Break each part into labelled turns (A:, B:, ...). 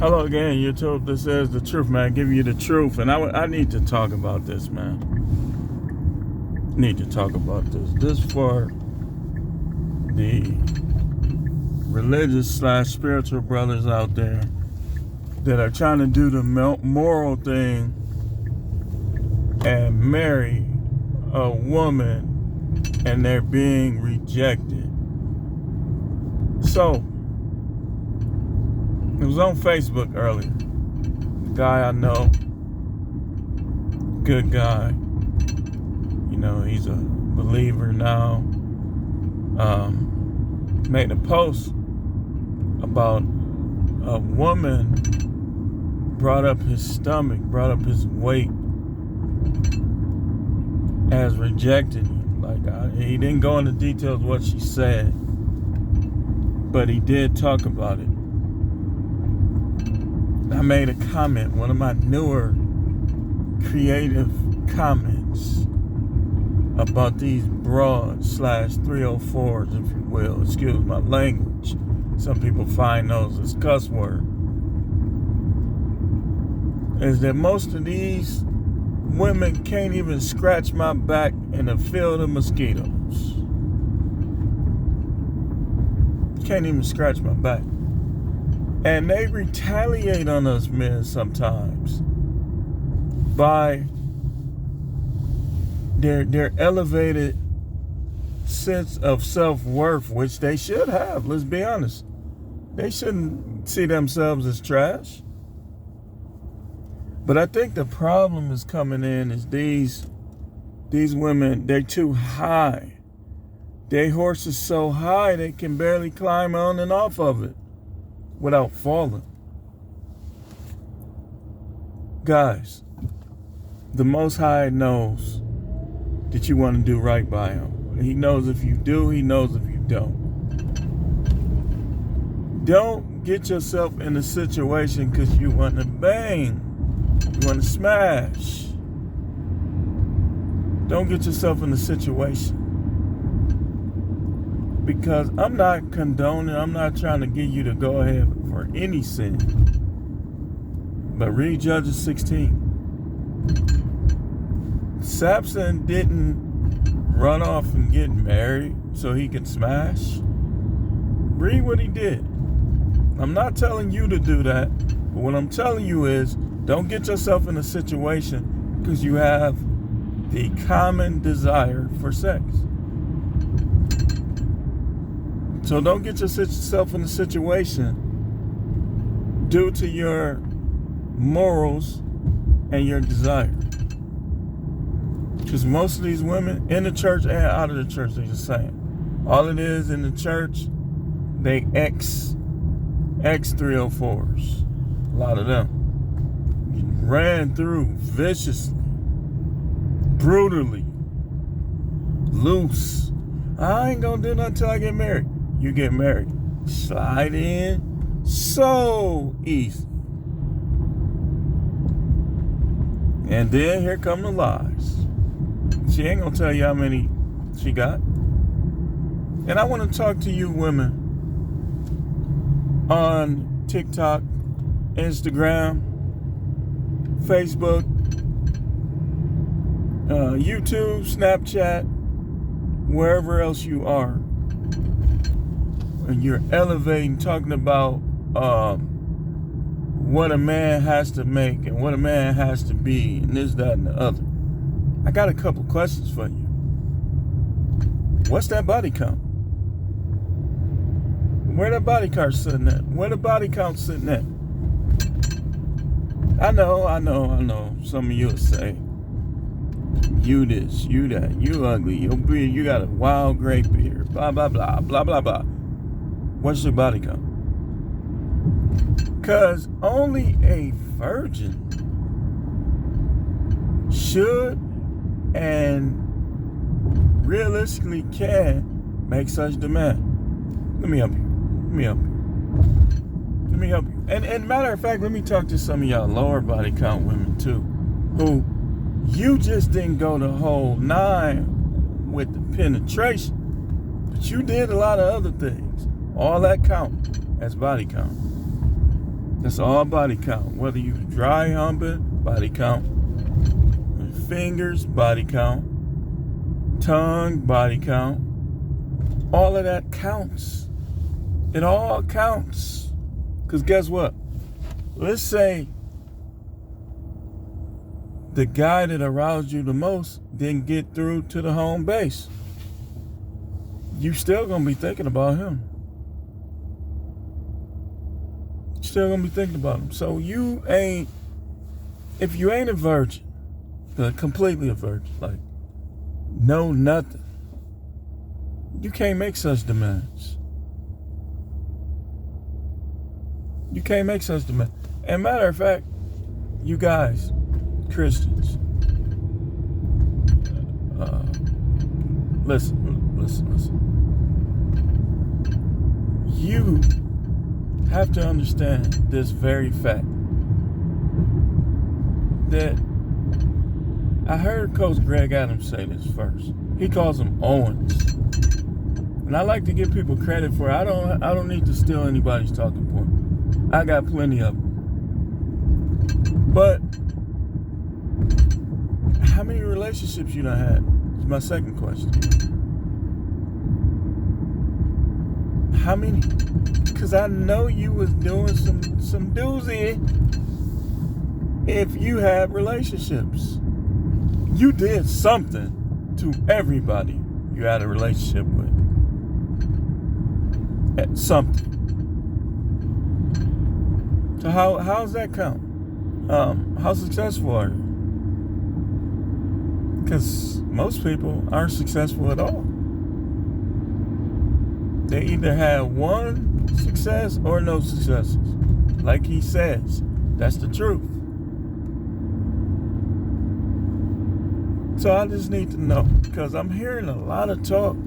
A: Hello again, YouTube. This is the truth, man. Giving you the truth, and I need to talk about this, man. Need to talk about this. This for the religious / spiritual brothers out there that are trying to do the moral thing and marry a woman, and they're being rejected. So, it was on Facebook earlier. The guy I know, good guy. You know, he's a believer now. Made a post about a woman brought up his stomach, brought up his weight as rejecting him. He didn't go into details what she said, but he did talk about it. I made a comment, one of my newer creative comments about these broad / 304s, if you will. Excuse my language. Some people find those as cuss words. Is that most of these women can't even scratch my back in a field of mosquitoes. Can't even scratch my back. And they retaliate on us men sometimes by their elevated sense of self-worth, which they should have. Let's be honest. They shouldn't see themselves as trash. But I think the problem is coming in is these women, they're too high. Their horse is so high they can barely climb on and off of it without falling. Guys, the Most High knows that you want to do right by him. He knows if you do, he knows if you don't. Don't get yourself in a situation because you want to bang, you want to smash. Don't get yourself in a situation. Because I'm not condoning, I'm not trying to get you to go ahead for any sin. But read Judges 16. Samson didn't run off and get married so he could smash. Read what he did. I'm not telling you to do that, but what I'm telling you is don't get yourself in a situation because you have the common desire for sex. So don't get yourself in a situation due to your morals and your desire. Because most of these women in the church and out of the church, they're the same. All it is in the church, they X 304s. A lot of them. Ran through viciously, brutally, loose. I ain't gonna do nothing until I get married. You get married. Slide in so easy. And then here come the lies. She ain't gonna tell you how many she got. And I want to talk to you women on TikTok, Instagram, Facebook, YouTube, Snapchat, wherever else you are. And you're elevating, talking about what a man has to make and what a man has to be and this, that, and the other. I got a couple questions for you. What's that body count? Where that body count sitting at? Where the body count sitting at? I know. Some of you will say, you this, you that, you ugly, your beard, you got a wild gray beard, blah, blah, blah, blah, blah, blah. What's your body count? Because only a virgin should and realistically can make such demand. Let me help you. And matter of fact, let me talk to some of y'all lower body count women too, who you just didn't go the whole 9 with the penetration, but you you did a lot of other things. All that count as body count. That's all body count. Whether you dry humping, body count. Fingers, body count. Tongue, body count. All of that counts. It all counts. Because guess what? Let's say the guy that aroused you the most didn't get through to the home base. You still gonna be thinking about him. Still gonna be thinking about him. So if you ain't a virgin, completely a virgin, like know nothing, you can't make such demands. You can't make such demands. And matter of fact, you guys, Christians, listen. You have to understand this very fact that I heard Coach Greg Adams say this first. He calls them Owens. And I like to give people credit for it. I don't need to steal anybody's talking point. I got plenty of them. But how many relationships you done had? Is my second question. How many? Because I know you was doing some doozy if you had relationships. You did something to everybody you had a relationship with. At something. So how's that count? How successful are you? Because most people aren't successful at all. They either have one success or no successes. Like he says, that's the truth. So I just need to know, because I'm hearing a lot of talk.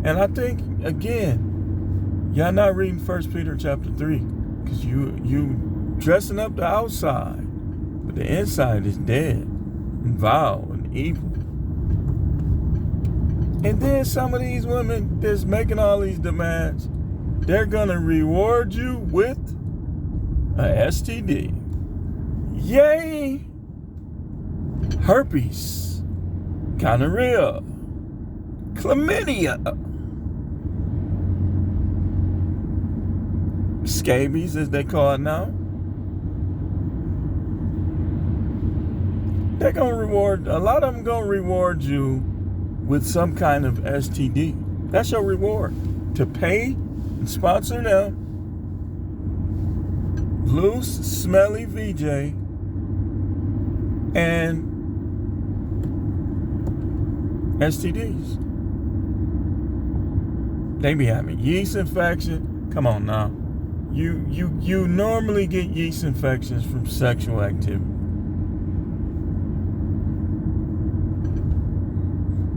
A: And I think, again, y'all not reading 1 Peter chapter 3. Because you dressing up the outside, but the inside is dead and vile and evil. And then some of these women that's making all these demands, they're going to reward you with a STD. Yay! Herpes, gonorrhea, chlamydia, scabies as they call it now. They're going to reward, a lot of them going to reward you with some kind of STD. That's your reward. To pay and sponsor them. Loose, smelly VJ. And STDs. They be having yeast infection. Come on now. You normally get yeast infections from sexual activity.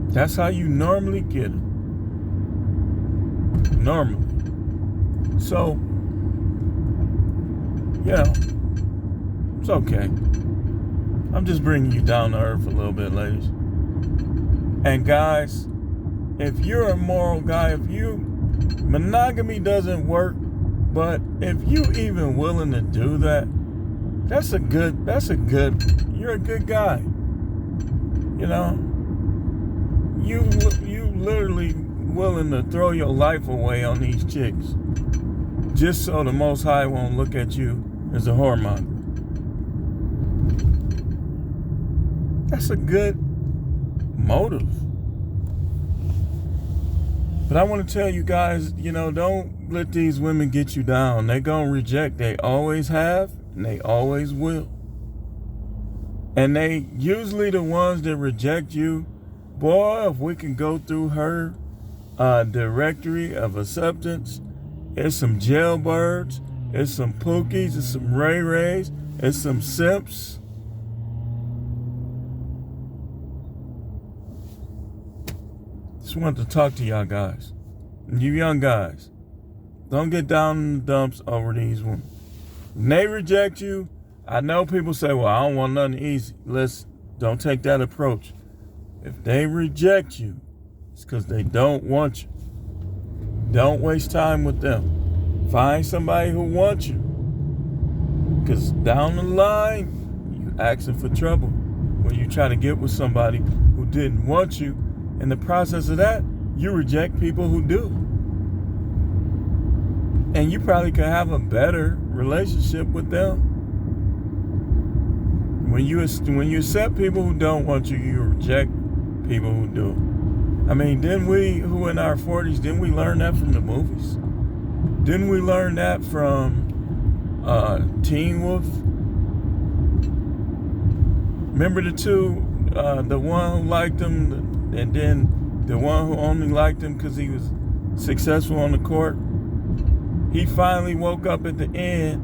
A: That's how you normally get it. Normally. So, it's okay. I'm just bringing you down to earth a little bit, ladies. And guys, if you're a moral guy, monogamy doesn't work, but if you even willing to do that, you're a good guy. You know? You literally willing to throw your life away on these chicks just so the Most High won't look at you as a whoremonger. That's a good motive. But I want to tell you guys, don't let these women get you down. They're going to reject. They always have, and they always will. And they usually the ones that reject you. Boy, if we can go through her directory of acceptance, it's some jailbirds, it's some pookies, it's some ray-rays, it's some simps. Just wanted to talk to y'all guys. You young guys, don't get down in the dumps over these women. When they reject you, I know people say, well, I don't want nothing easy. Don't take that approach. If they reject you, it's because they don't want you. Don't waste time with them. Find somebody who wants you. Because down the line, you asking for trouble. When you try to get with somebody who didn't want you, in the process of that, you reject people who do. And you probably could have a better relationship with them. When you accept people who don't want you, you reject people who do. I mean, didn't we, who in our 40s, didn't we learn that from the movies? Didn't we learn that from Teen Wolf? Remember the two, the one who liked him, and then the one who only liked him because he was successful on the court? He finally woke up at the end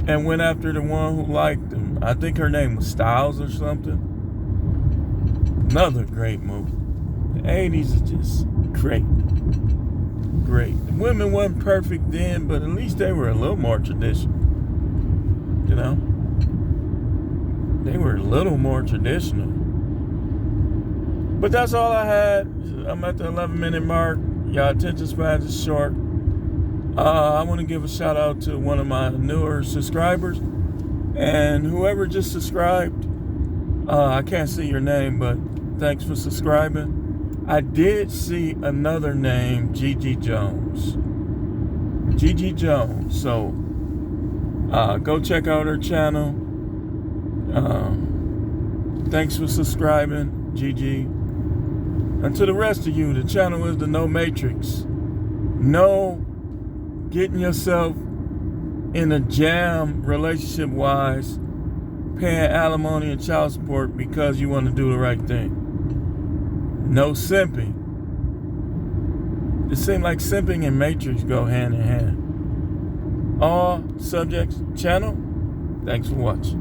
A: and went after the one who liked him. I think her name was Styles or something. Another great movie. The 80s is just great. Great. The women weren't perfect then, but at least they were a little more traditional. You know? They were a little more traditional. But that's all I had. I'm at the 11-minute mark. Y'all attention span is short. I want to give a shout out to one of my newer subscribers. And whoever just subscribed, I can't see your name, but thanks for subscribing. I did see another name, Gigi Jones. Gigi Jones. So, go check out her channel. Thanks for subscribing, Gigi. And to the rest of you, the channel is the No Matrix. No getting yourself in a jam relationship-wise, paying alimony and child support because you want to do the right thing. No simping. It seems like simping and Matrix go hand in hand. All subjects channel. Thanks for watching.